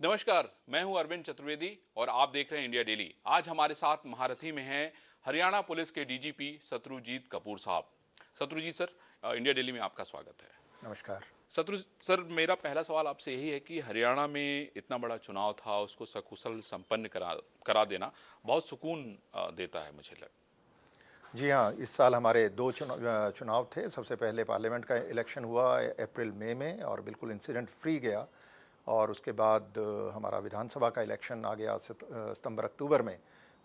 नमस्कार, मैं हूं अरविंद चतुर्वेदी और आप देख रहे हैं इंडिया डेली। आज हमारे साथ महारथी में हैं हरियाणा पुलिस के डीजीपी शत्रुजीत कपूर साहब। शत्रुजीत सर, इंडिया डेली में आपका स्वागत है। नमस्कार। शत्रु सर, मेरा पहला सवाल आपसे यही है कि हरियाणा में इतना बड़ा चुनाव था, उसको सकुशल संपन्न करा करा देना बहुत सुकून देता है मुझे लग। जी हाँ, इस साल हमारे दो चुनाव थे। सबसे पहले पार्लियामेंट का इलेक्शन हुआ अप्रैल मई में और बिल्कुल इंसिडेंट फ्री गया। और उसके बाद हमारा विधानसभा का इलेक्शन आ गया सितंबर अक्टूबर में,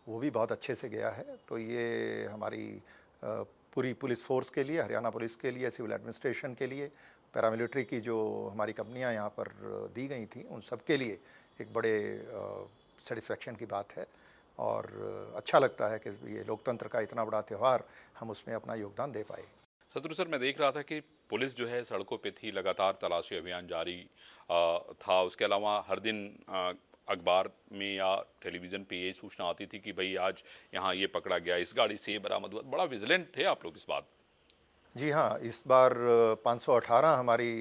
वो भी बहुत अच्छे से गया है। तो ये हमारी पूरी पुलिस फोर्स के लिए, हरियाणा पुलिस के लिए, सिविल एडमिनिस्ट्रेशन के लिए, पैरामिलिट्री की जो हमारी कंपनियां यहाँ पर दी गई थी, उन सब के लिए एक बड़े सेटिस्फेक्शन की बात है। और अच्छा लगता है कि ये लोकतंत्र का इतना बड़ा त्यौहार हम उसमें अपना योगदान दे पाए। शत्रु सर, मैं देख रहा था कि पुलिस जो है सड़कों पे थी, लगातार तलाशी अभियान जारी था। उसके अलावा हर दिन अखबार में या टेलीविज़न पे ये सूचना आती थी कि भाई आज यहाँ ये पकड़ा गया, इस गाड़ी से ये बरामद हुआ। बड़ा विजिलेंट थे आप लोग इस बात। जी हाँ, इस बार 518 हमारी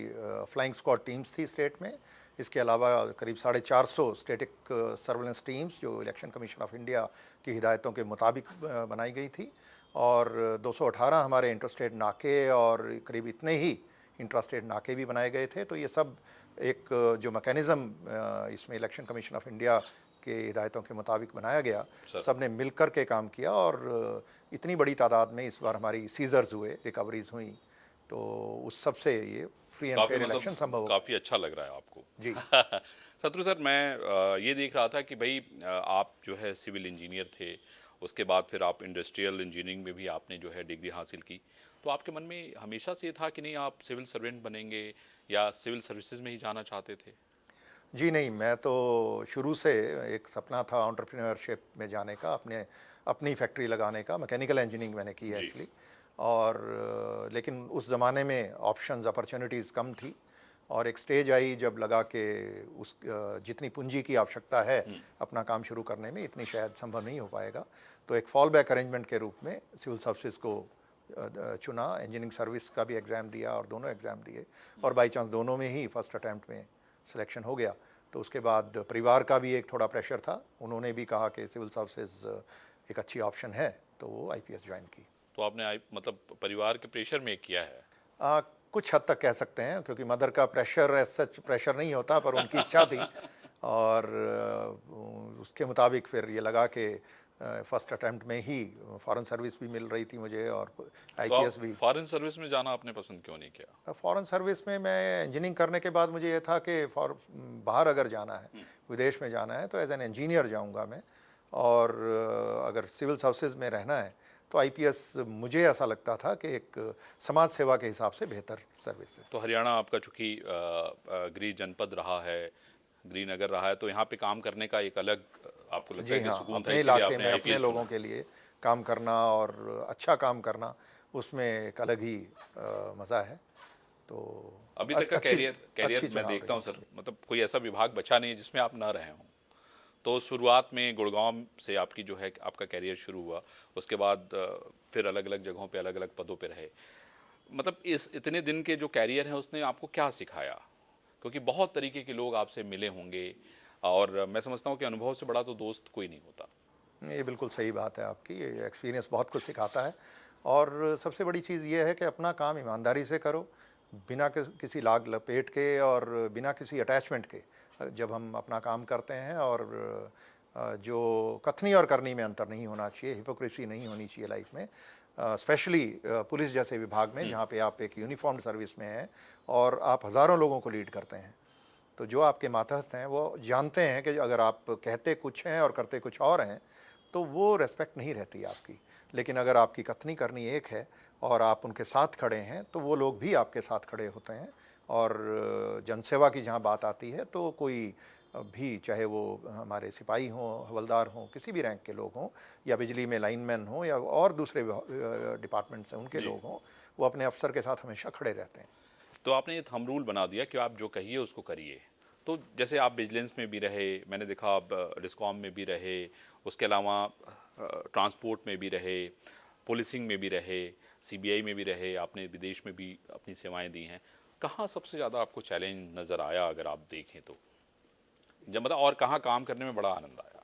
फ्लाइंग स्क्वाड टीम्स थी स्टेट में। इसके अलावा करीब 450 स्टेटिक सर्वेलेंस टीम्स जो इलेक्शन कमीशन ऑफ इंडिया की हिदायतों के मुताबिक बनाई गई थी। और 218 हमारे इंटरस्टेट नाके और करीब इतने ही इंट्रास्टेट नाके भी बनाए गए थे। तो ये सब एक जो मैकेनिज़्म इसमें इलेक्शन कमीशन ऑफ इंडिया के हिदायतों के मुताबिक बनाया गया, सब ने मिलकर के काम किया। और इतनी बड़ी तादाद में इस बार हमारी सीजर्स हुए, रिकवरीज हुई, तो उस सब से ये फ्री एंड काफ़ी फेयर इलेक्शन संभव हो। काफ़ी अच्छा लग रहा है आपको। जी शत्रु सर, मैं ये देख रहा था कि भाई आप जो है सिविल इंजीनियर थे, उसके बाद फिर आप इंडस्ट्रियल इंजीनियरिंग में भी आपने जो है डिग्री हासिल की। तो आपके मन में हमेशा से ये था कि नहीं आप सिविल सर्वेंट बनेंगे या सिविल सर्विसेज में ही जाना चाहते थे? जी नहीं, मैं तो शुरू से एक सपना था एंटरप्रेन्योरशिप में जाने का, अपनी फैक्ट्री लगाने का। मैकेनिकल इंजीनियरिंग मैंने की है जी। एक्चुअली। और लेकिन उस ज़माने में ऑप्शंस अपॉर्चुनिटीज़ कम थी। और एक स्टेज आई जब लगा कि उस जितनी पूंजी की आवश्यकता है अपना काम शुरू करने में, इतनी शायद संभव नहीं हो पाएगा। तो एक फॉल बैक अरेंजमेंट के रूप में सिविल सर्विसेज को चुना। इंजीनियरिंग सर्विस का भी एग्ज़ाम दिया और दोनों एग्ज़ाम दिए, और बाई चांस दोनों में ही फर्स्ट अटैम्प्ट में सिलेक्शन हो गया। तो उसके बाद परिवार का भी एक थोड़ा प्रेशर था, उन्होंने भी कहा कि सिविल सर्विसेज एक अच्छी ऑप्शन है, तो वो आईपीएस ज्वाइन की। तो आपने मतलब परिवार के प्रेशर में किया है? कुछ हद तक कह सकते हैं, क्योंकि मदर का प्रेशर एज सच प्रेशर नहीं होता, पर उनकी इच्छा थी। और उसके मुताबिक फिर ये लगा कि फर्स्ट अटैम्प्ट में ही फॉरेन सर्विस भी मिल रही थी मुझे, और तो आप आईपीएस भी। फॉरेन सर्विस में जाना आपने पसंद क्यों नहीं किया? फॉरेन सर्विस में मैं इंजीनियरिंग करने के बाद मुझे ये था कि बाहर अगर जाना है, विदेश में जाना है, तो एज एन इंजीनियर जाऊंगा मैं। और अगर सिविल सर्विसेज में रहना है तो आईपीएस मुझे ऐसा लगता था कि एक समाज सेवा के हिसाब से बेहतर सर्विस है। तो हरियाणा आपका चूंकि गृह जनपद रहा है, गृहनगर रहा है, तो यहाँ पे काम करने का एक अलग आपको लगता जी है कि हाँ, सुकून था, अपने इसीलिए इलाके आपने में अपने आईपीएस लोगों चुना। के लिए काम करना और अच्छा काम करना, उसमें एक अलग ही मज़ा है। तो अभी तक का अच्छी कैरियर कैरियर अच्छी मैं चुनाव देखता रही हूँ सर, आपकी। मतलब कोई ऐसा विभाग बचा नहीं है जिसमें आप ना रहे हों। तो शुरुआत में गुड़गांव से आपकी जो है आपका कैरियर शुरू हुआ, उसके बाद फिर अलग अलग जगहों पे अलग अलग पदों पे रहे। मतलब इस इतने दिन के जो कैरियर है उसने आपको क्या सिखाया? क्योंकि बहुत तरीके के लोग आपसे मिले होंगे और मैं समझता हूँ कि अनुभव से बड़ा तो दोस्त कोई नहीं होता। ये बिल्कुल सही बात है आपकी। ये एक्सपीरियंस बहुत कुछ सिखाता है। और सबसे बड़ी चीज़ ये है कि अपना काम ईमानदारी से करो, बिना किसी लाग लपेट के और बिना किसी अटैचमेंट के। जब हम अपना काम करते हैं, और जो कथनी और करनी में अंतर नहीं होना चाहिए, हिपोक्रेसी नहीं होनी चाहिए लाइफ में, स्पेशली पुलिस जैसे विभाग में जहाँ पे आप एक यूनिफॉर्म्ड सर्विस में हैं और आप हज़ारों लोगों को लीड करते हैं। तो जो आपके मातहत हैं वो जानते हैं कि अगर आप कहते कुछ हैं और करते कुछ और हैं, तो वो रेस्पेक्ट नहीं रहती आपकी। लेकिन अगर आपकी कथनी करनी एक है और आप उनके साथ खड़े हैं, तो वो लोग भी आपके साथ खड़े होते हैं। और जनसेवा की जहाँ बात आती है, तो कोई भी, चाहे वो हमारे सिपाही हों, हवलदार हों, किसी भी रैंक के लोग हों, या बिजली में लाइनमैन हों, या और दूसरे डिपार्टमेंट से उनके जी। लोग हों, वो अपने अफसर के साथ हमेशा खड़े रहते हैं। तो आपने ये थंब रूल बना दिया कि आप जो कहिए उसको करिए। तो जैसे आप विजिलेंस में भी रहे, मैंने देखा आप डिस्कॉम में भी रहे, उसके अलावा ट्रांसपोर्ट में भी रहे, पुलिसिंग में भी रहे, सीबीआई में भी रहे, आपने विदेश में भी अपनी सेवाएं दी हैं। कहाँ सबसे ज़्यादा आपको चैलेंज नज़र आया अगर आप देखें तो? जब मतलब और कहाँ काम करने में बड़ा आनंद आया?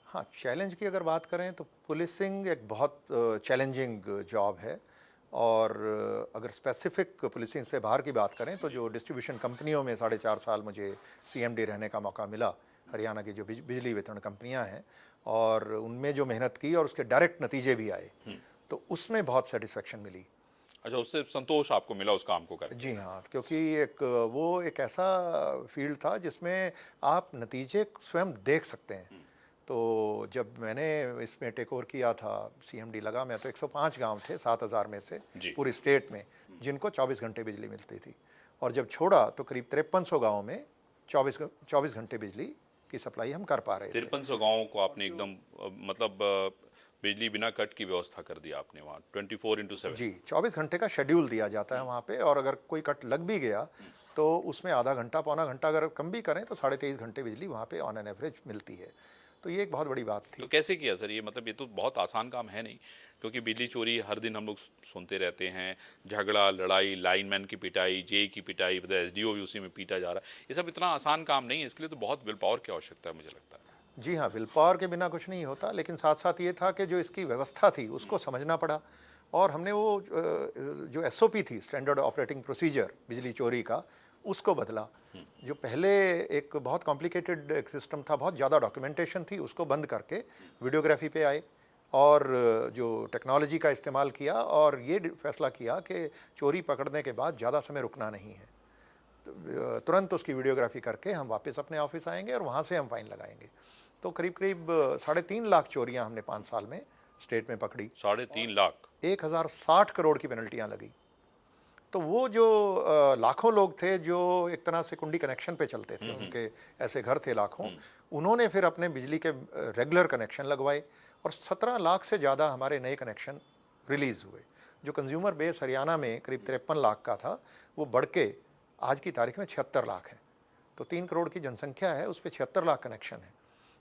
हाँ, चैलेंज की अगर बात करें तो पुलिसिंग एक बहुत चैलेंजिंग जॉब है। और अगर स्पेसिफिक पुलिसिंग से बाहर की बात करें तो जो डिस्ट्रीब्यूशन कंपनियों में 4.5 साल मुझे सीएमडी रहने का मौका मिला, हरियाणा की जो बिजली वितरण कंपनियां हैं, और उनमें जो मेहनत की और उसके डायरेक्ट नतीजे भी आए, तो उसमें बहुत सेटिस्फेक्शन मिली। अच्छा, उससे संतोष आपको मिला उस काम को करके? जी हाँ, क्योंकि वो एक ऐसा फील्ड था जिसमें आप नतीजे स्वयं देख सकते हैं। तो जब मैंने इसमें टेक ओवर किया था, सीएमडी लगा मैं, तो 105 गांव थे 7,000 में से जी। पूरी स्टेट में, जिनको 24 घंटे बिजली मिलती थी। और जब छोड़ा तो करीब 5300 गाँव में 24 घंटे बिजली की सप्लाई हम कर पा रहे थे। 5300 गाँवों को आपने एकदम मतलब बिजली बिना कट की व्यवस्था कर दी आपने वहाँ 24/7? जी, 24 घंटे का शेड्यूल दिया जाता है वहाँ पे, और अगर कोई कट लग भी गया तो उसमें आधा घंटा पौना घंटा अगर कम भी करें तो 23.5 घंटे बिजली वहाँ पे ऑन एन एवरेज मिलती है। तो ये एक बहुत बड़ी बात तो थी। कैसे किया सर ये? मतलब ये तो बहुत आसान काम है नहीं, क्योंकि बिजली चोरी हर दिन हम लोग सुनते रहते हैं, झगड़ा लड़ाई, लाइनमैन की पिटाई, जे की पिटाई, एसडीओ भी उसी में पीटा जा रहा है। ये सब इतना आसान काम नहीं है, इसके लिए तो बहुत विल पावर की आवश्यकता है, मुझे लगता है। जी हाँ, विल पावर के बिना कुछ नहीं होता, लेकिन साथ साथ ये था कि जो इसकी व्यवस्था थी उसको समझना पड़ा। और हमने वो जो एसओपी थी, स्टैंडर्ड ऑपरेटिंग प्रोसीजर बिजली चोरी का, उसको बदला। जो पहले एक बहुत कॉम्प्लिकेटेड एक सिस्टम था, बहुत ज़्यादा डॉक्यूमेंटेशन थी, उसको बंद करके वीडियोग्राफी पे आए, और जो टेक्नोलॉजी का इस्तेमाल किया, और ये फैसला किया कि चोरी पकड़ने के बाद ज़्यादा समय रुकना नहीं है। तुरंत उसकी वीडियोग्राफी करके हम वापस अपने ऑफिस आएंगे और वहाँ से हम फाइन लगाएंगे। तो करीब करीब 3.5 लाख चोरियां हमने 5 साल में स्टेट में पकड़ी। 3.5 लाख? 1060 करोड़ की पेनल्टियां लगी। तो वो जो लाखों लोग थे जो एक तरह से कुंडी कनेक्शन पे चलते थे, उनके ऐसे घर थे लाखों, उन्होंने फिर अपने बिजली के रेगुलर कनेक्शन लगवाए, और 17 लाख से ज़्यादा हमारे नए कनेक्शन रिलीज़ हुए। जो कंज्यूमर बेस हरियाणा में करीब 53 लाख का था, वो बढ़ के आज की तारीख में 76 लाख है। तो 3 करोड़ की जनसंख्या है, उस पर 76 लाख कनेक्शन है।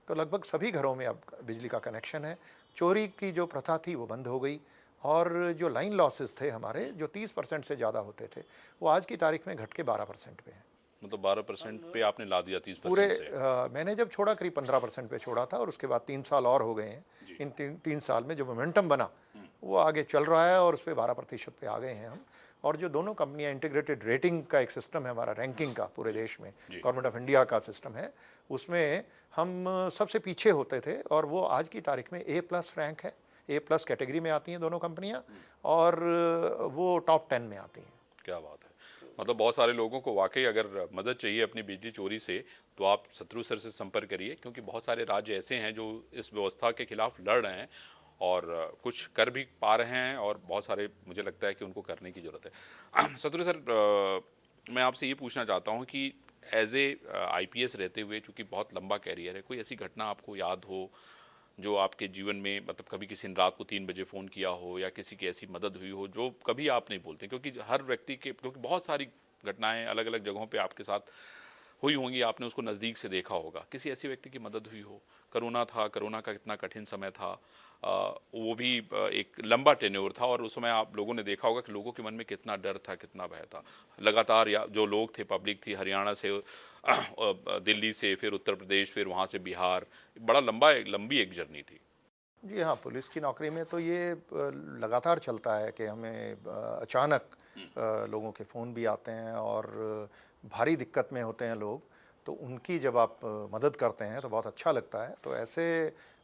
तो लगभग सभी घरों में अब बिजली का कनेक्शन है। चोरी की जो प्रथा थी वो बंद हो गई, और जो लाइन लॉसेस थे हमारे, जो 30% से ज़्यादा होते थे, वो आज की तारीख में घट के 12% पे हैं। मतलब 12% पे आपने ला दिया पूरे 30% से? मैंने जब छोड़ा करीब 15% पे छोड़ा था, और उसके बाद 3 साल और हो गए हैं। इन तीन साल में जो मोमेंटम बना वो आगे चल रहा है, और उस पर 12% पे आ गए हैं हम। और जो दोनों कंपनियां, इंटीग्रेटेड रेटिंग का एक सिस्टम है हमारा, रैंकिंग का पूरे देश में, गवर्नमेंट ऑफ इंडिया का सिस्टम है, उसमें हम सबसे पीछे होते थे, और वो आज की तारीख में A+ रैंक है। A+ कैटेगरी में आती हैं दोनों कंपनियां, और वो टॉप 10 में आती हैं। क्या बात है! मतलब बहुत सारे लोगों को वाकई अगर मदद चाहिए अपनी बिजली चोरी से, तो आप शत्रु सर से संपर्क करिए, क्योंकि बहुत सारे राज्य ऐसे हैं जो इस व्यवस्था के खिलाफ लड़ रहे हैं और कुछ कर भी पा रहे हैं, और बहुत सारे मुझे लगता है कि उनको करने की ज़रूरत है। शत्रु सर, मैं आपसे ये पूछना चाहता हूँ कि एज ए IPS रहते हुए, चूँकि बहुत लंबा कैरियर है, कोई ऐसी घटना आपको याद हो जो आपके जीवन में, मतलब कभी किसी ने रात को 3 बजे फ़ोन किया हो, या किसी की ऐसी मदद हुई हो जो कभी आप नहीं भूलते? क्योंकि हर व्यक्ति के, क्योंकि बहुत सारी घटनाएं अलग अलग जगहों पे आपके साथ हुई होंगी, आपने उसको नज़दीक से देखा होगा, किसी ऐसी व्यक्ति की मदद हुई हो? कोरोना था, कोरोना का कितना कठिन समय था, वो भी एक लंबा टेन्योर था, और उस समय आप लोगों ने देखा होगा कि लोगों के मन में कितना डर था, कितना भय था। लगातार या जो लोग थे, पब्लिक थी, हरियाणा से दिल्ली से, फिर उत्तर प्रदेश, फिर वहाँ से बिहार, बड़ा लंबी एक जर्नी थी। जी हाँ, पुलिस की नौकरी में तो ये लगातार चलता है कि हमें अचानक लोगों के फ़ोन भी आते हैं, और भारी दिक्कत में होते हैं लोग, तो उनकी जब आप मदद करते हैं तो बहुत अच्छा लगता है। तो ऐसे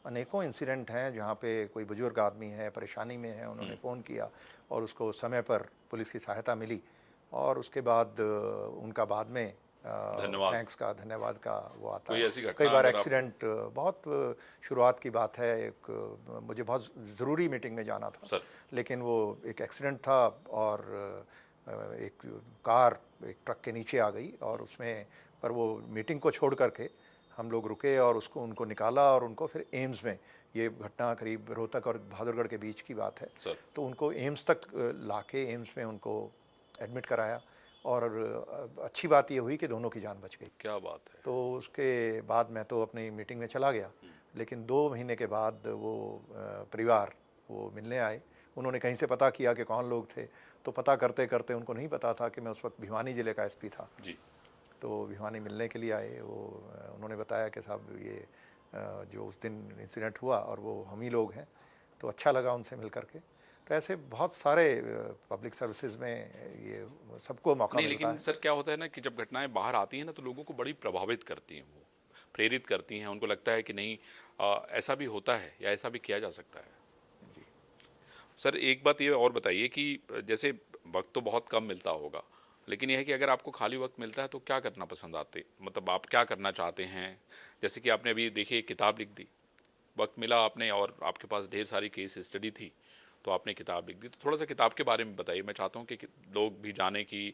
अनेकों इंसिडेंट हैं जहाँ पे कोई बुजुर्ग आदमी है, परेशानी में है, उन्होंने फ़ोन किया और उसको समय पर पुलिस की सहायता मिली, और उसके बाद उनका बाद में धन्यवाद। थैंक्स का, धन्यवाद का वो आता कोई है। ऐसी घटना कई बार अगर आप? एक्सीडेंट, बहुत शुरुआत की बात है, एक मुझे बहुत ज़रूरी मीटिंग में जाना था, सर। लेकिन वो एक एक्सीडेंट था, और एक कार एक ट्रक के नीचे आ गई, और उसमें पर वो मीटिंग को छोड़ करके हम लोग रुके और उसको उनको निकाला, और उनको फिर एम्स में, ये घटना करीब रोहतक और बहादुरगढ़ के बीच की बात है, सर। तो उनको एम्स तक लाके एम्स में उनको एडमिट कराया, और अच्छी बात ये हुई कि दोनों की जान बच गई। क्या बात है! तो उसके बाद मैं तो अपनी मीटिंग में चला गया, लेकिन 2 महीने के बाद वो परिवार वो मिलने आए। उन्होंने कहीं से पता किया कि कौन लोग थे, तो पता करते करते उनको नहीं पता था कि मैं उस वक्त भिवानी ज़िले का SP था। जी। तो भिवानी मिलने के लिए आए। वो उन्होंने बताया कि साहब ये जो उस दिन इंसिडेंट हुआ और वो हम ही लोग हैं, तो अच्छा लगा उनसे मिल करके। तो ऐसे बहुत सारे पब्लिक सर्विसेज में ये सबको मौका नहीं, मिलता लेकिन है। सर क्या होता है ना कि जब घटनाएं बाहर आती हैं ना तो लोगों को बड़ी प्रभावित करती हैं, वो प्रेरित करती हैं, उनको लगता है कि नहीं ऐसा भी होता है या ऐसा भी किया जा सकता है। सर एक बात ये और बताइए कि जैसे वक्त तो बहुत कम मिलता होगा, लेकिन यह है कि अगर आपको खाली वक्त मिलता है तो क्या करना पसंद आते, मतलब आप क्या करना चाहते हैं? जैसे कि आपने अभी देखिए एक किताब लिख दी, वक्त मिला आपने और आपके पास ढेर सारी केस स्टडी थी तो आपने किताब लिख दी। तो थोड़ा सा किताब के बारे में बताइए। मैं चाहता हूँ कि लोग भी जाने कि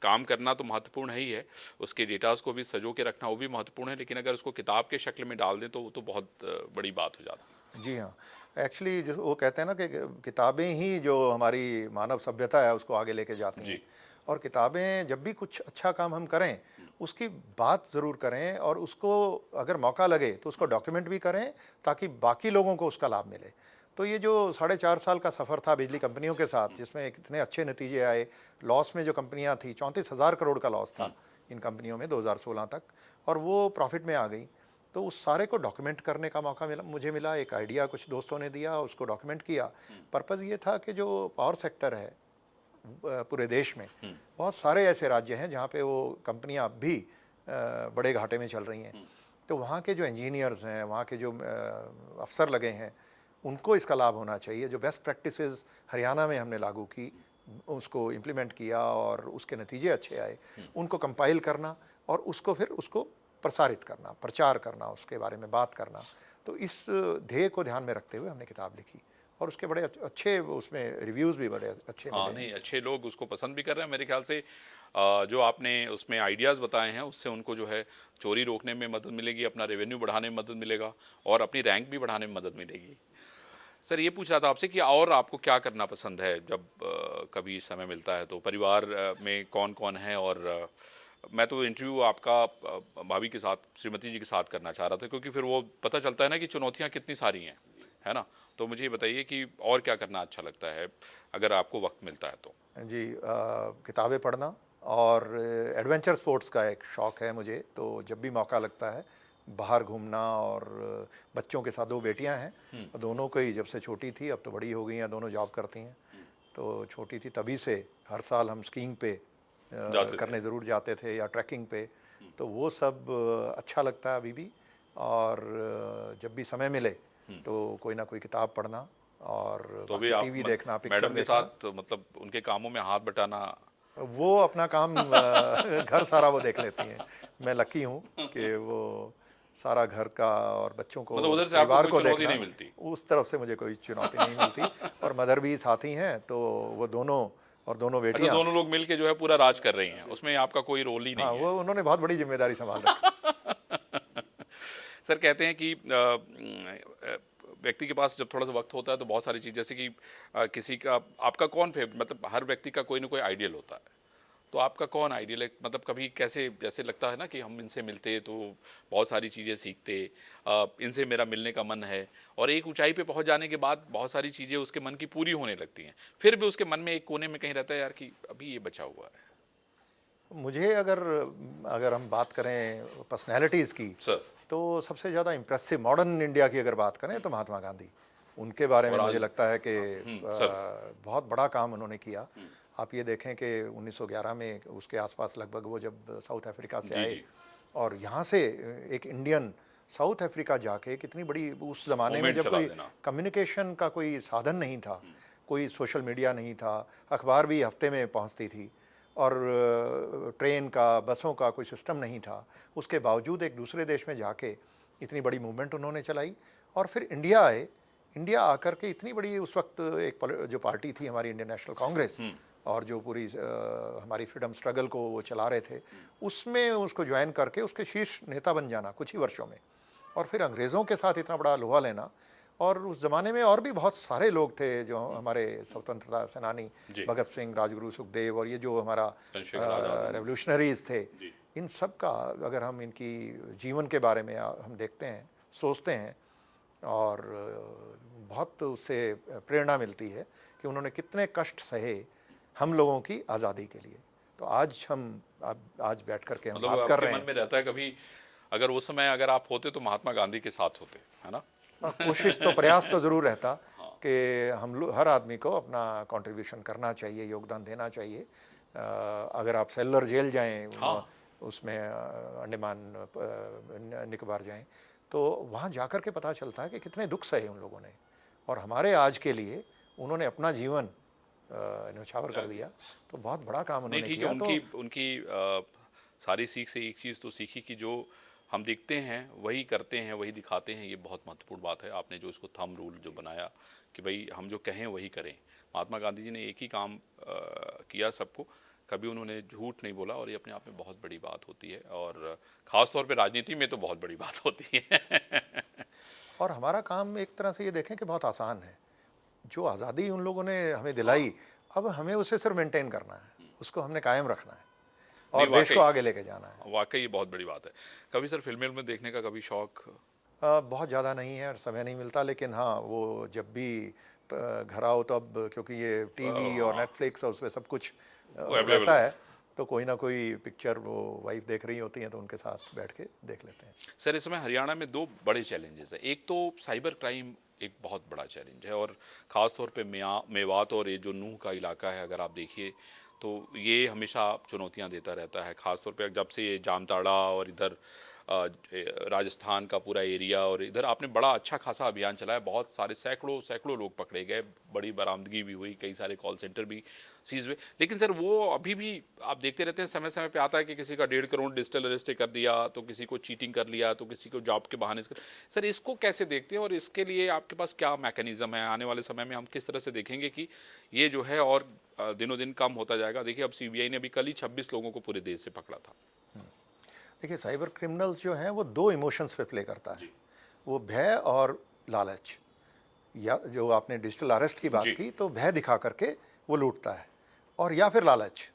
काम करना तो महत्वपूर्ण है ही है, उसके डेटास को भी सजो के रखना वो भी महत्वपूर्ण है, लेकिन अगर उसको किताब के शक्ल में डाल दें तो वो तो बहुत बड़ी बात हो जाती है। जी हाँ, एक्चुअली जो वो कहते हैं ना कि किताबें ही जो हमारी मानव सभ्यता है उसको आगे लेके जाती जी। हैं। और किताबें जब भी कुछ अच्छा काम हम करें, उसकी बात ज़रूर करें और उसको अगर मौका लगे तो उसको डॉक्यूमेंट भी करें, ताकि बाकी लोगों को उसका लाभ मिले। तो ये जो 4.5 साल का सफ़र था बिजली कंपनियों के साथ, जिसमें कितने अच्छे नतीजे आए। लॉस में जो कंपनियां थी, 34,000 करोड़ का लॉस था इन कंपनियों में 2016 तक, और वो प्रॉफिट में आ गई। तो उस सारे को डॉक्यूमेंट करने का मौका मुझे मिला। एक आइडिया कुछ दोस्तों ने दिया, उसको डॉक्यूमेंट किया। पर्पज़ ये था कि जो पावर सेक्टर है पूरे देश में, बहुत सारे ऐसे राज्य हैं जहाँ पे वो कंपनियाँ अब भी बड़े घाटे में चल रही हैं। तो वहाँ के जो इंजीनियर्स हैं, वहाँ के जो अफसर लगे हैं, उनको इसका लाभ होना चाहिए। जो बेस्ट प्रैक्टिसेस हरियाणा में हमने लागू की, उसको इम्प्लीमेंट किया और उसके नतीजे अच्छे आए, उनको कंपाइल करना और उसको फिर उसको प्रसारित करना, प्रचार करना, उसके बारे में बात करना। तो इस ध्येय को ध्यान में रखते हुए हमने किताब लिखी और उसके बड़े अच्छे उसमें रिव्यूज़ भी बड़े अच्छे मिले हाँ, हैं। नहीं अच्छे लोग उसको पसंद भी कर रहे हैं मेरे ख्याल से। जो आपने उसमें आइडियाज़ बताए हैं उससे उनको जो है चोरी रोकने में मदद मिलेगी, अपना रेवेन्यू बढ़ाने में मदद मिलेगा और अपनी रैंक भी बढ़ाने में मदद मिलेगी। सर ये पूछ रहा था आपसे कि और आपको क्या करना पसंद है जब कभी समय मिलता है? तो परिवार में कौन कौन है? और मैं तो इंटरव्यू आपका भाभी के साथ, श्रीमती जी के साथ करना चाह रहा था, क्योंकि फिर वो पता चलता है ना कि चुनौतियाँ कितनी सारी हैं, है ना? तो मुझे ये बताइए कि और क्या करना अच्छा लगता है अगर आपको वक्त मिलता है तो? जी, किताबें पढ़ना और एडवेंचर स्पोर्ट्स का एक शौक़ है मुझे। तो जब भी मौका लगता है बाहर घूमना, और बच्चों के साथ, 2 बेटियां हैं, दोनों को ही जब से छोटी थी, अब तो बड़ी हो गई हैं, दोनों जॉब करती हैं। तो छोटी थी तभी से हर साल हम स्कीइंग पे जाते थे। करने ज़रूर जाते थे, या ट्रैकिंग पे। तो वो सब अच्छा लगता है अभी भी। और जब भी समय मिले तो कोई ना कोई किताब पढ़ना और तो अभी बाकी आप टीवी देखना, पिक्चर मैडम के देखना। साथ मतलब उनके कामों में हाथ बटाना। वो अपना काम घर सारा वो देख लेती हैं। मैं लकी हूँ कि वो सारा घर का और बच्चों को, मतलब उधर से आपको परिवार कोई को चुनौती देखना, नहीं मिलती। उस तरफ से मुझे कोई चुनौती नहीं मिलती। और मदर भी साथी हैं, तो वो दोनों और दोनों अच्छा, बेटियाँ। दोनों लोग मिल के जो है पूरा राज कर रही हैं, उसमें आपका कोई रोल ही हाँ, नहीं है। वो उन्होंने बहुत बड़ी जिम्मेदारी संभाल रखी। सर कहते हैं कि व्यक्ति के पास जब थोड़ा सा वक्त होता है तो बहुत सारी चीज़, जैसे कि किसी का, आपका कौन फेवरेट, मतलब हर व्यक्ति का कोई ना कोई आइडियल होता है, तो आपका कौन आइडियल है? मतलब कभी कैसे, जैसे लगता है ना कि हम इनसे मिलते तो बहुत सारी चीज़ें सीखते, इनसे मेरा मिलने का मन है, और एक ऊंचाई पे पहुंच जाने के बाद बहुत सारी चीज़ें उसके मन की पूरी होने लगती हैं, फिर भी उसके मन में एक कोने में कहीं रहता है यार कि अभी ये बचा हुआ है। मुझे अगर अगर हम बात करें पर्सनैलिटीज़ की, सर। तो सबसे ज़्यादा इम्प्रेसिव मॉडर्न इंडिया की अगर बात करें तो महात्मा गांधी। उनके बारे में और आज। मुझे लगता है कि सर। बहुत बड़ा काम उन्होंने किया। आप ये देखें कि 1911 में उसके आसपास लगभग वो जब साउथ अफ्रीका से जी आए, जी। और यहाँ से एक इंडियन साउथ अफ्रीका जाके कितनी बड़ी, उस ज़माने में मूवमेंट जब चला कोई देना। कम्युनिकेशन का कोई साधन नहीं था, कोई सोशल मीडिया नहीं था, अखबार भी हफ्ते में पहुँचती थी, और ट्रेन का, बसों का कोई सिस्टम नहीं था। उसके बावजूद एक दूसरे देश में जाके इतनी बड़ी मूवमेंट उन्होंने चलाई, और फिर इंडिया आए। इंडिया आकर के इतनी बड़ी, उस वक्त एक जो पार्टी थी हमारी इंडियन नेशनल कांग्रेस, और जो पूरी हमारी फ्रीडम स्ट्रगल को वो चला रहे थे, उसमें उसको ज्वाइन करके उसके शीर्ष नेता बन जाना कुछ ही वर्षों में, और फिर अंग्रेज़ों के साथ इतना बड़ा लोहा लेना। और उस ज़माने में और भी बहुत सारे लोग थे जो हमारे स्वतंत्रता सेनानी, जी। भगत सिंह, राजगुरु, सुखदेव, और ये जो हमारा चंद्रशेखर आज़ाद। रेवोल्यूशनरीज थे, जी। इन सब का अगर हम इनकी जीवन के बारे में हम देखते हैं, सोचते हैं, और बहुत उससे प्रेरणा मिलती है कि उन्होंने कितने कष्ट सहे हम लोगों की आज़ादी के लिए। तो आज हम आज बैठ करके हम मतलब बात कर आपके रहे मन हैं। में रहता है कभी, अगर उस समय अगर आप होते तो महात्मा गांधी के साथ होते, है ना? कोशिश तो, प्रयास तो ज़रूर रहता कि हम लोग, हर आदमी को अपना कंट्रीब्यूशन करना चाहिए, योगदान देना चाहिए। अगर आप सेलुलर जेल जाएं, हाँ। उसमें अंडमान निकोबार जाएं, तो वहाँ जाकर के पता चलता है कि कितने दुख सहे उन लोगों ने, और हमारे आज के लिए उन्होंने अपना जीवन न्यौछावर कर दिया। तो बहुत बड़ा काम नहीं उन्होंने ठीक है, किया। उनकी तो उनकी सारी सीख से एक चीज़ तो सीखी कि जो हम देखते हैं वही करते हैं, वही दिखाते हैं, ये बहुत महत्वपूर्ण बात है। आपने जो इसको थंब रूल जो बनाया कि भाई हम जो कहें वही करें। महात्मा गांधी जी ने एक ही काम किया सबको, कभी उन्होंने झूठ नहीं बोला, और ये अपने आप में बहुत बड़ी बात होती है, और ख़ास तौर पे राजनीति में तो बहुत बड़ी बात होती है। और हमारा काम एक तरह से ये देखें कि बहुत आसान है। जो आज़ादी उन लोगों ने हमें दिलाई, अब हमें उसे सिर्फ मेंटेन करना है, उसको हमने कायम रखना है नहीं और देश को वाकई, आगे लेके जाना है। वाकई ये बहुत बड़ी बात है। कभी सर फिल्में में देखने का कभी शौक? बहुत ज़्यादा नहीं है और समय नहीं मिलता, लेकिन हाँ, वो जब भी घर आओ तब, क्योंकि ये टीवी और नेटफ्लिक्स और उसमें सब कुछ वो अवेलेबल रहता है। है, तो कोई ना कोई पिक्चर वो वाइफ देख रही होती हैं तो उनके साथ बैठ के देख लेते हैं। सर इस समय हरियाणा में दो बड़े चैलेंजेस हैं। एक तो साइबर क्राइम एक बहुत बड़ा चैलेंज है, और ख़ास तौर पे मेवात और ये जो नूह का इलाका है, अगर आप देखिए तो ये हमेशा चुनौतियां देता रहता है। ख़ास तौर पे जब से ये जामताड़ा और इधर राजस्थान का पूरा एरिया, और इधर आपने बड़ा अच्छा खासा अभियान चलाया, बहुत सारे सैकड़ों सैकड़ों लोग पकड़े गए, बड़ी बरामदगी भी हुई, कई सारे कॉल सेंटर भी सीज हुए। लेकिन सर वो अभी भी आप देखते रहते हैं, समय समय पे आता है कि किसी का 1.5 करोड़ डिजिटल अरेस्ट कर दिया, तो किसी को चीटिंग कर लिया, तो किसी को जॉब के बहाने से। सर इसको कैसे देखते हैं, और इसके लिए आपके पास क्या मैकेनिज्म है? आने वाले समय में हम किस तरह से देखेंगे कि ये जो है और दिनों दिन कम होता जाएगा? देखिए अब सीबीआई ने अभी कल ही 26 लोगों को पूरे देश से पकड़ा था। देखिए, साइबर क्रिमिनल्स जो हैं वो दो इमोशंस पे प्ले करता है, वो भय और लालच। या जो आपने डिजिटल अरेस्ट की बात जी। की, तो भय दिखा करके वो लूटता है, और या फिर लालच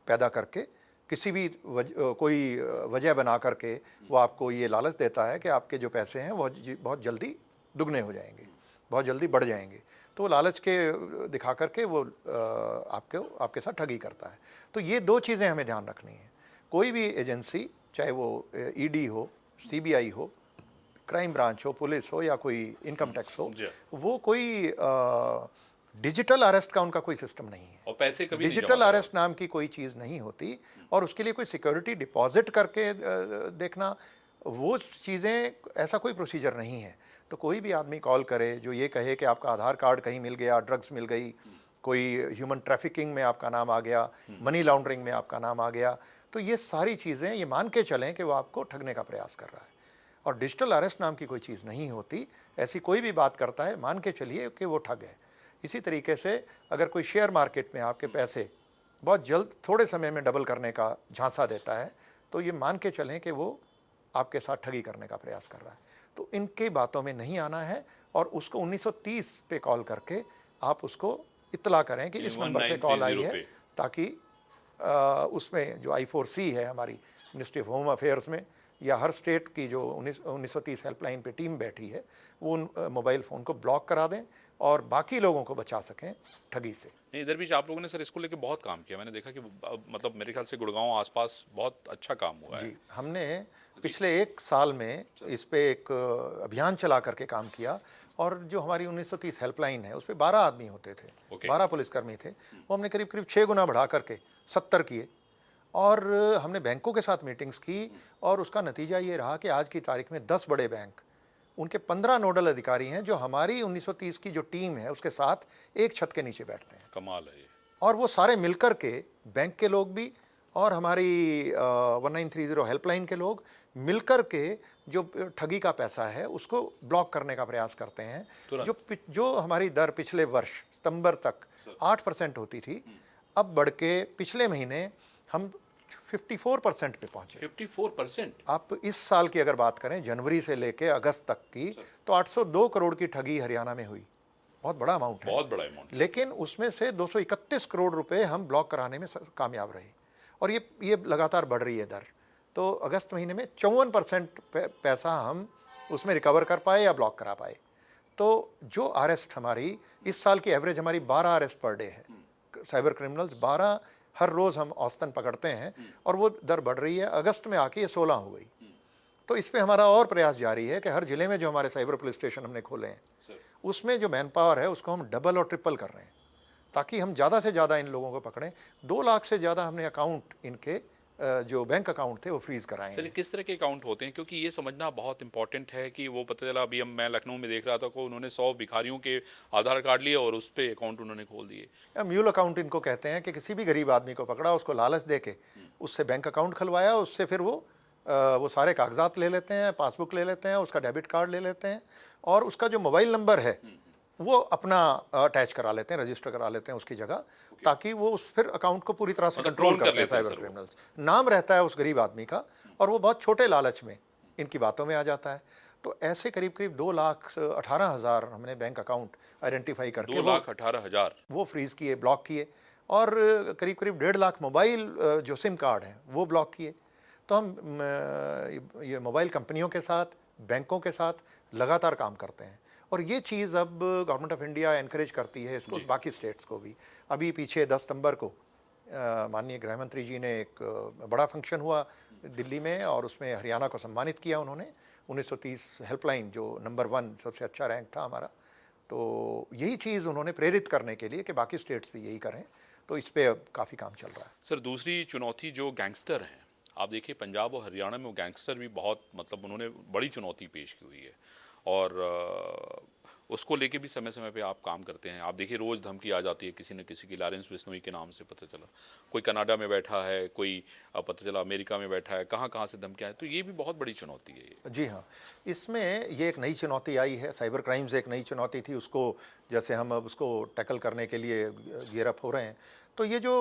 पैदा करके किसी भी कोई वजह बना करके वो आपको ये लालच देता है कि आपके जो पैसे हैं वो बहुत जल्दी दुगने हो जाएंगे, बहुत जल्दी बढ़ जाएंगे। तो वो लालच के दिखा करके वो आपके साथ ठगी करता है। तो ये दो चीज़ें हमें ध्यान रखनी है। कोई भी एजेंसी, चाहे वो ईडी हो, सीबीआई हो, क्राइम ब्रांच हो, पुलिस हो, या कोई इनकम टैक्स हो, जी। वो कोई डिजिटल अरेस्ट का उनका कोई सिस्टम नहीं है। और पैसे कभी नहीं डिजिटल जमा अरेस्ट नाम की कोई चीज़ नहीं होती, और उसके लिए कोई सिक्योरिटी डिपॉजिट करके देखना, वो चीज़ें, ऐसा कोई प्रोसीजर नहीं है। तो कोई भी आदमी कॉल करे जो ये कहे कि आपका आधार कार्ड कहीं मिल गया, ड्रग्स मिल गई, कोई ह्यूमन ट्रैफिकिंग में आपका नाम आ गया, मनी लॉन्ड्रिंग में आपका नाम आ गया, तो ये सारी चीज़ें ये मान के चलें कि वो आपको ठगने का प्रयास कर रहा है। और डिजिटल अरेस्ट नाम की कोई चीज़ नहीं होती। ऐसी कोई भी बात करता है, मान के चलिए कि वो ठग है। इसी तरीके से अगर कोई शेयर मार्केट में आपके पैसे बहुत जल्द थोड़े समय में डबल करने का झांसा देता है, तो ये मान के चलें कि वो आपके साथ ठगी करने का प्रयास कर रहा है। तो इनके बातों में नहीं आना है, और उसको 1930 पे कॉल करके आप उसको इत्तला करें कि इस नंबर से कॉल आई 1930 है, पे। ताकि उसमें जो I4C है हमारी मिनिस्ट्री ऑफ होम अफेयर्स में, या हर स्टेट की जो 1930 हेल्पलाइन पे टीम बैठी है, वो उन मोबाइल फ़ोन को ब्लॉक करा दें और बाकी लोगों को बचा सकें ठगी से। नहीं, इधर भी आप लोगों ने सर इसको लेके बहुत काम किया। मैंने देखा कि मतलब मेरे ख्याल से गुड़गांव आसपास बहुत अच्छा काम हुआ है। जी, हमने पिछले 1 साल में इस पे एक अभियान चला करके काम किया, और जो हमारी 1930 हेल्पलाइन है उस पे 12 आदमी होते थे, ओके। 12 पुलिसकर्मी थे, वो हमने करीब करीब 6 गुना बढ़ा करके 70 किए। और हमने बैंकों के साथ मीटिंग्स की, और उसका नतीजा ये रहा कि आज की तारीख में 10 बड़े बैंक, उनके 15 नोडल अधिकारी हैं जो हमारी 1930 की जो टीम है उसके साथ एक छत के नीचे बैठते हैं। कमाल है ये। और वो सारे मिलकर के, बैंक के लोग भी और हमारी 1930 हेल्पलाइन के लोग मिलकर के, जो ठगी का पैसा है उसको ब्लॉक करने का प्रयास करते हैं। जो हमारी दर पिछले वर्ष सितंबर तक 8% होती थी, अब बढ़ के पिछले महीने हम 54% पे पहुंचे। 54%? आप इस साल की अगर बात करें, जनवरी से लेके अगस्त तक की, तो 802 करोड़ की ठगी हरियाणा में हुई। बहुत बड़ा अमाउंट है, बहुत बड़ा अमाउंट। लेकिन उसमें से 231 करोड़ रुपए हम ब्लॉक कराने में कामयाब रहे, और ये लगातार बढ़ रही है दर। तो अगस्त महीने में 54% पैसा हम उसमें रिकवर कर पाए या ब्लॉक करा पाए। तो जो अरेस्ट हमारी इस साल की एवरेज हमारी 12 अरेस्ट पर डे है। साइबर क्रिमिनल्स 12 हर रोज़ हम औसतन पकड़ते हैं और वो दर बढ़ रही है। अगस्त में आके ये 16 हो गई। तो इस पे हमारा और प्रयास जारी है कि हर ज़िले में जो हमारे साइबर पुलिस स्टेशन हमने खोले हैं, उसमें जो मैन पावर है उसको हम डबल और ट्रिपल कर रहे हैं, ताकि हम ज़्यादा से ज़्यादा इन लोगों को पकड़ें। 2 लाख से ज़्यादा हमने अकाउंट इनके जो बैंक अकाउंट थे वो फ्रीज़ कराए सर हैं। किस तरह के अकाउंट होते हैं, क्योंकि ये समझना बहुत इंपॉर्टेंट है कि वो पता चला अभी मैं लखनऊ में देख रहा था को उन्होंने 100 भिखारियों के आधार कार्ड लिए और उस पे अकाउंट उन्होंने खोल दिए। म्यूल अकाउंट इनको कहते हैं कि किसी भी गरीब आदमी को पकड़ा, उसको लालच दे के उससे बैंक अकाउंट खुलवाया, उससे फिर वो सारे कागजात ले लेते हैं, पासबुक ले लेते हैं, उसका डेबिट कार्ड ले लेते हैं और उसका जो मोबाइल नंबर है वो अपना अटैच करा लेते हैं, रजिस्टर करा लेते हैं उसकी जगह, ताकि वो उस फिर अकाउंट को पूरी तरह से मतलब कंट्रोल clone कर करते हैं लेते हैं साइबर सर वो। क्रिमिनल्स। नाम रहता है उस गरीब आदमी का और वो बहुत छोटे लालच में इनकी बातों में आ जाता है। तो ऐसे करीब करीब 2,18,000 हमने बैंक अकाउंट आइडेंटिफाई करके 2,18,000। वो फ्रीज़ किए, ब्लॉक किए और करीब करीब 1.5 लाख मोबाइल जो सिम कार्ड हैं वो ब्लॉक किए। तो हम ये मोबाइल कंपनियों के साथ, बैंकों के साथ लगातार काम करते हैं और ये चीज़ अब गवर्नमेंट ऑफ इंडिया एनकरेज करती है इसको, बाकी स्टेट्स को भी। अभी पीछे 10 सितंबर को माननीय गृह मंत्री जी ने एक बड़ा फंक्शन हुआ दिल्ली में और उसमें हरियाणा को सम्मानित किया उन्होंने। 1930 हेल्पलाइन जो नंबर 1 सबसे अच्छा रैंक था हमारा, तो यही चीज़ उन्होंने प्रेरित करने के लिए कि बाकी स्टेट्स भी यही करें, तो इस पे अब काफ़ी काम चल रहा है। सर दूसरी चुनौती जो गैंगस्टर हैं, आप देखिए पंजाब और हरियाणा में वो गैंगस्टर भी बहुत मतलब उन्होंने बड़ी चुनौती पेश की हुई है और उसको लेके भी समय समय पे आप काम करते हैं। आप देखिए रोज़ धमकी आ जाती है किसी न किसी की, लॉरेंस बिश्नोई के नाम से पता चला, कोई कनाडा में बैठा है, कोई पता चला अमेरिका में बैठा है, कहाँ कहाँ से धमकियाँ हैं। तो ये भी बहुत बड़ी चुनौती है ये। जी हाँ, इसमें ये एक नई चुनौती आई है। साइबर क्राइम्स एक नई चुनौती थी, उसको जैसे हम अब उसको टैकल करने के लिए गियर अप हो रहे हैं। तो ये जो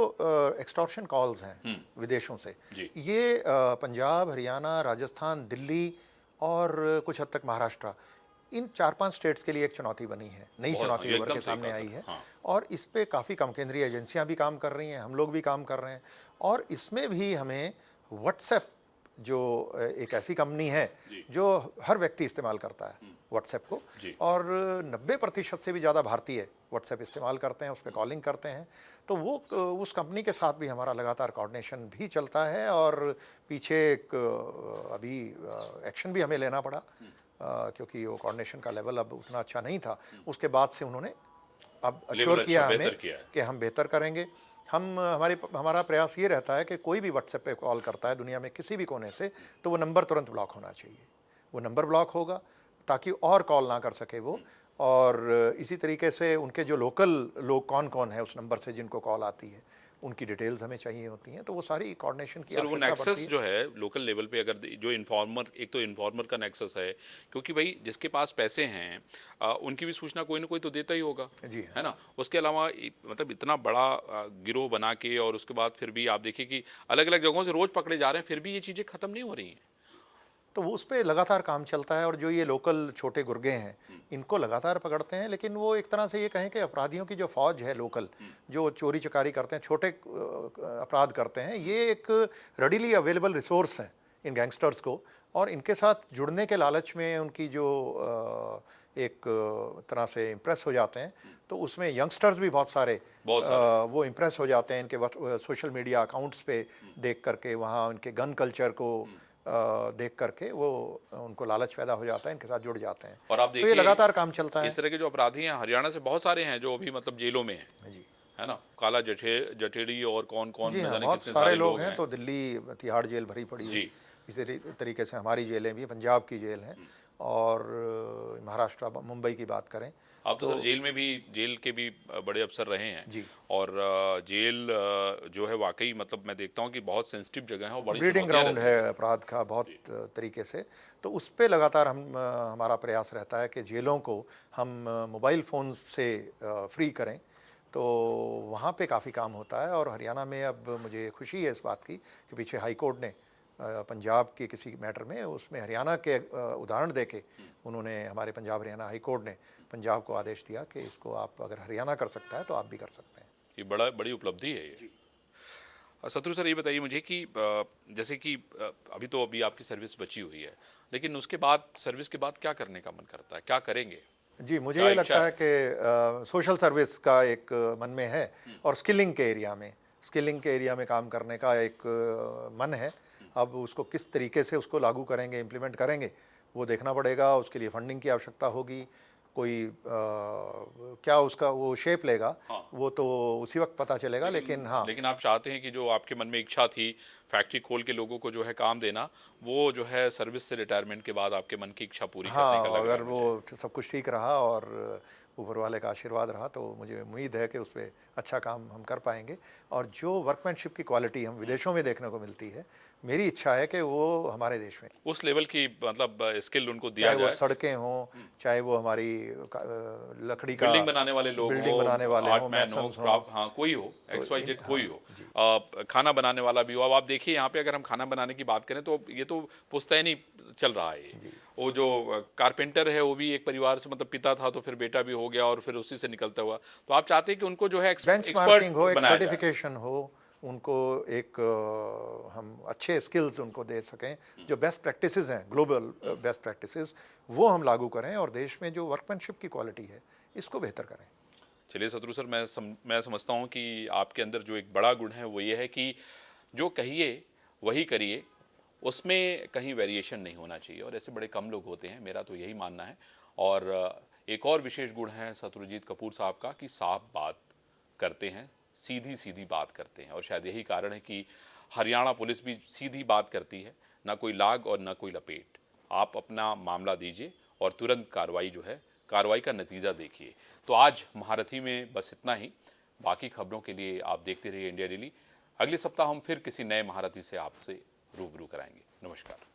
एक्सटॉर्शन कॉल्स हैं विदेशों से, जी। ये पंजाब, हरियाणा, राजस्थान, दिल्ली और कुछ हद तक महाराष्ट्र, इन 4-5 स्टेट्स के लिए एक चुनौती बनी है, नई बहुत- चुनौती ये उभर एकदम के सही सामने कहा आई सर। है। हाँ। और इस पे काफ़ी कम केंद्रीय एजेंसियां भी काम कर रही हैं, हम लोग भी काम कर रहे हैं और इसमें भी हमें व्हाट्सएप जो एक ऐसी कंपनी है जो हर व्यक्ति इस्तेमाल करता है व्हाट्सएप को, जी। और 90% से भी ज़्यादा भारतीय व्हाट्सएप इस्तेमाल करते हैं, उस पर कॉलिंग करते हैं। तो वो उस कंपनी के साथ भी हमारा लगातार कोऑर्डिनेशन भी चलता है और पीछे एक अभी एक्शन भी हमें लेना पड़ा क्योंकि वो कोऑर्डिनेशन का लेवल अब उतना अच्छा नहीं था। उसके बाद से उन्होंने अब अश्योर अच्छा, किया हमें बेहतर किया है। कि हम बेहतर करेंगे। हमारा प्रयास ये रहता है कि कोई भी व्हाट्सएप पे कॉल करता है दुनिया में किसी भी कोने से, तो वो नंबर तुरंत ब्लॉक होना चाहिए। वो नंबर ब्लॉक होगा ताकि और कॉल ना कर सके वो। और इसी तरीके से उनके जो लोकल लोग कौन कौन है उस नंबर से जिनको कॉल आती है, उनकी डिटेल्स हमें चाहिए होती हैं। तो वो सारी कोऑर्डिनेशन की सर वो आवश्यकता पड़ती नेक्सस है। जो है लोकल लेवल पे, अगर जो इन्फॉर्मर, एक तो इन्फॉर्मर का नेक्सस है, क्योंकि भाई जिसके पास पैसे हैं उनकी भी सूचना कोई ना कोई तो देता ही होगा, जी हाँ। है ना। उसके अलावा मतलब इतना बड़ा गिरोह बना के और उसके बाद फिर भी आप देखिए कि अलग अलग जगहों से रोज पकड़े जा रहे हैं, फिर भी ये चीज़ें खत्म नहीं हो रही हैं। तो वो उस पे लगातार काम चलता है और जो ये लोकल छोटे गुर्गे हैं इनको लगातार पकड़ते हैं। लेकिन वो एक तरह से ये कहें कि अपराधियों की जो फौज है लोकल, जो चोरी चकारी करते हैं, छोटे अपराध करते हैं, ये एक रेडीली अवेलेबल रिसोर्स हैं इन गैंगस्टर्स को। और इनके साथ जुड़ने के लालच में उनकी जो एक तरह से इम्प्रेस हो जाते हैं, तो उसमें यंगस्टर्स भी बहुत सारे वो इम्प्रेस हो जाते हैं इनके सोशल मीडिया अकाउंट्स पे देख करके, वहाँ उनके गन कल्चर को देख करके वो उनको लालच पैदा हो जाता है, इनके साथ जुड़ जाते हैं। और आप तो ये देखिए लगातार काम चलता है। इस तरह के जो अपराधी हैं हरियाणा से बहुत सारे हैं जो अभी मतलब जेलों में हैं, जी है ना। काला जठेड़ी और कौन कौन जी न हाँ, जाने बहुत कितने सारे सारे लोग हैं। हैं। तो दिल्ली तिहाड़ जेल भरी पड़ी है, जी। इसी तरीके से हमारी जेलें भी, पंजाब की जेल हैं और महाराष्ट्र मुंबई की बात करें आप तो सर जेल में भी, जेल के भी बड़े अफसर रहे हैं जी। और जेल जो है वाकई मतलब मैं देखता हूँ कि बहुत सेंसिटिव जगह है और बड़ी ब्रीडिंग चुनौतियां ग्राउंड रहती है अपराध का बहुत तरीके से। तो उस पे लगातार हमारा प्रयास रहता है कि जेलों को हम मोबाइल फ़ोन से फ्री करें। तो वहाँ पे काफ़ी काम होता है। और हरियाणा में अब मुझे खुशी है इस बात की कि पीछे हाई कोर्ट ने पंजाब के किसी मैटर में, उसमें हरियाणा के उदाहरण देके उन्होंने, हमारे पंजाब हरियाणा हाई कोर्ट ने पंजाब को आदेश दिया कि इसको आप, अगर हरियाणा कर सकता है तो आप भी कर सकते हैं। ये बड़ी उपलब्धि है ये। शत्रु सर ये बताइए मुझे कि जैसे कि अभी आपकी सर्विस बची हुई है, लेकिन उसके बाद, सर्विस के बाद क्या करने का मन करता है, क्या करेंगे? जी, मुझे क्या ये इच्छा लगता है कि सोशल सर्विस का एक मन में है और स्किलिंग के एरिया में स्किलिंग के एरिया में काम करने का एक मन है। अब उसको किस तरीके से उसको लागू करेंगे, इम्प्लीमेंट करेंगे, वो देखना पड़ेगा। उसके लिए फंडिंग की आवश्यकता होगी, कोई क्या उसका वो शेप लेगा, हाँ। वो तो उसी वक्त पता चलेगा। लेकिन हाँ, लेकिन आप चाहते हैं कि जो आपके मन में इच्छा थी फैक्ट्री खोल के लोगों को जो है काम देना, वो जो है सर्विस से रिटायरमेंट के बाद आपके मन की इच्छा पूरी करने का हाँ, लग रहा अगर है वो मुझे। सब कुछ ठीक रहा और ऊपर वाले का आशीर्वाद रहा तो मुझे उम्मीद है कि उस पे अच्छा काम हम कर पाएंगे। और जो वर्कमैनशिप की क्वालिटी हम विदेशों में देखने को मिलती है, मेरी इच्छा है कि वो हमारे देश में, उस लेवल की मतलब स्किल उनको दिया चाहे वो जाए। सड़कें हों, चाहे वो हमारी लकड़ी का बिल्डिंग बनाने वाले लोग बिल्डिंग बनाने हो, वाले आर्ट हों, मैन हो, मैसन्स हों, क्राफ्ट, हाँ कोई हो, तो एक्स वाई इन जेड कोई हाँ हो, जी, खाना बनाने वाला भी हो। अब आप देखिए यहाँ पे अगर हम खाना बनाने की बात करें तो ये तो पुश्तैनी चल रहा है ये। वो जो कारपेंटर है वो भी एक परिवार से, मतलब पिता था तो फिर बेटा भी हो गया और फिर उसी से निकलता हुआ। तो आप चाहते हैं कि उनको जो है बेंचमार्किंग हो, एक्सपर्ट एक बनाया जाए। सर्टिफिकेशन हो, उनको एक हम अच्छे स्किल्स उनको दे सकें, जो बेस्ट प्रैक्टिसेस हैं, ग्लोबल बेस्ट प्रैक्टिसेस, वो हम लागू करें और देश में जो वर्कमैनशिप की क्वालिटी है इसको बेहतर करें। चलिए शत्रु सर, मैं समझता हूँ कि आपके अंदर जो एक बड़ा गुण है वो ये है कि जो कहिए वही करिए, उसमें कहीं वेरिएशन नहीं होना चाहिए, और ऐसे बड़े कम लोग होते हैं, मेरा तो यही मानना है। और एक और विशेष गुण है शत्रुजीत कपूर साहब का कि साफ बात करते हैं, सीधी सीधी बात करते हैं, और शायद यही कारण है कि हरियाणा पुलिस भी सीधी बात करती है, ना कोई लाग और ना कोई लपेट। आप अपना मामला दीजिए और तुरंत कार्रवाई जो है, कार्रवाई का नतीजा देखिए। तो आज महारथी में बस इतना ही। बाकी खबरों के लिए आप देखते रहिए इंडिया डेली। अगले सप्ताह हम फिर किसी नए महारथी से आपसे रूबरू कराएंगे। नमस्कार।